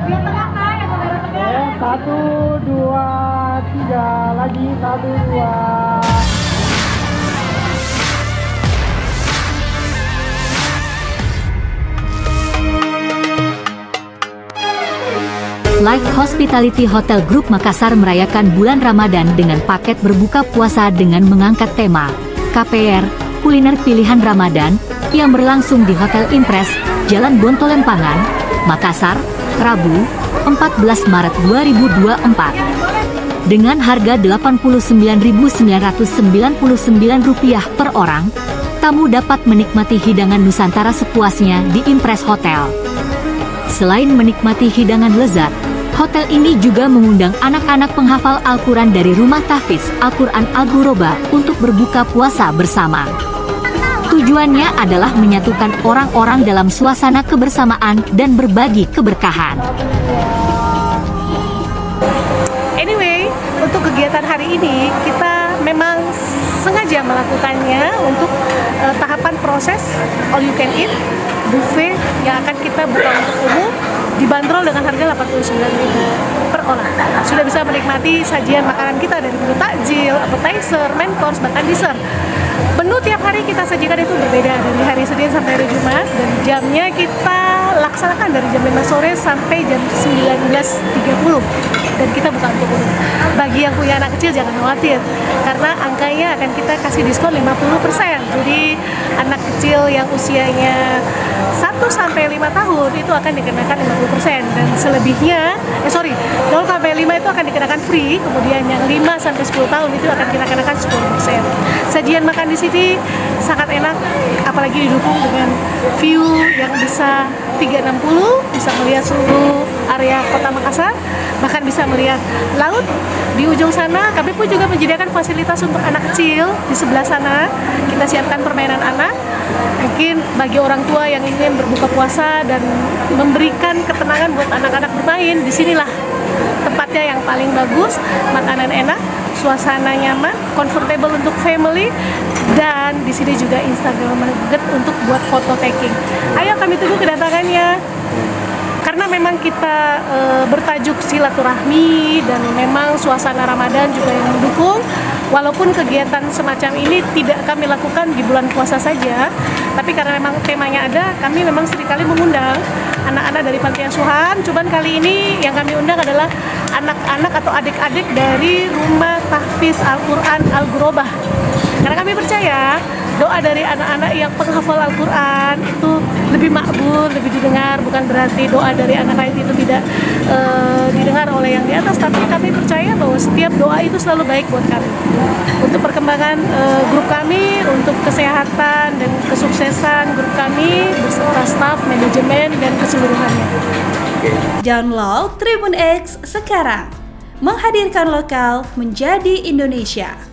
Yang tengah kan, yang merah tengah. Satu, dua, tiga, lagi satu, dua. Light Hospitality Hotel Group Makassar merayakan bulan Ramadan dengan paket berbuka puasa dengan mengangkat tema KPR, kuliner pilihan Ramadan, yang berlangsung di Hotel Impress, Jalan Bontolempangan, Makassar, Rabu, 14 Maret 2024. Dengan harga Rp89.999 per orang, tamu dapat menikmati hidangan Nusantara sepuasnya di Impress Hotel. Selain menikmati hidangan lezat, hotel ini juga mengundang anak-anak penghafal Al-Quran dari Rumah Tahfiz Al-Quran Al-Ghuraba untuk berbuka puasa bersama. Tujuannya adalah menyatukan orang-orang dalam suasana kebersamaan dan berbagi keberkahan. Anyway, untuk kegiatan hari ini kita memang sengaja melakukannya untuk tahapan proses all you can eat buffet yang akan kita buka untuk umum, dibanderol dengan harga Rp89.000 per orang. Sudah bisa menikmati sajian makanan kita dari menu takjil, appetizer, main course, bahkan dessert. Menu tiap hari kita sajikan itu berbeda dari hari Senin sampai hari Jumat, dan jamnya kita laksanakan dari jam 5 sore sampai jam 19.30, dan kita buka untuk umum. Bagi yang punya anak kecil jangan khawatir, karena angkanya akan kita kasih diskon 50%. Jadi anak kecil yang usianya 1 sampai 5 tahun itu akan dikenakan 50%, dan selebihnya 0 sampai 5 itu akan dikenakan free, kemudian yang 5 sampai 10 tahun itu akan kita kenakan 10%. Sajian makan di sini sangat enak, apalagi didukung dengan view yang bisa 360, bisa melihat seluruh area Kota Makassar, bahkan bisa melihat laut di ujung sana. Kami pun juga menyediakan fasilitas untuk anak kecil di sebelah sana. Kita siapkan permainan anak. Mungkin bagi orang tua yang ingin berbuka puasa dan memberikan ketenangan buat anak-anak bermain, disinilah tempatnya yang paling bagus. Makanan enak, suasana nyaman, comfortable untuk family, dan di sini juga Instagramable untuk buat foto taking. Ayo kami tunggu kedatangannya. Karena memang kita bertajuk silaturahmi dan memang suasana Ramadan juga yang mendukung. Walaupun kegiatan semacam ini tidak kami lakukan di bulan puasa saja, tapi karena memang temanya ada, kami memang seringkali mengundang anak-anak dari panti asuhan. Cuman kali ini yang kami undang adalah anak-anak atau adik-adik dari Rumah Tahfiz Al-Quran Al-Ghuraba. Karena kami percaya doa dari anak-anak yang penghafal Al-Quran itu lebih makbul, lebih didengar. Bukan berarti doa dari anak lain itu tidak didengar oleh yang di atas, tapi kami percaya bahwa setiap doa itu selalu baik buat kami. Untuk perkembangan grup kami, untuk kesehatan dan kesuksesan grup kami beserta staf, manajemen, dan keseluruhannya. Download Tribun X sekarang, menghadirkan lokal menjadi Indonesia.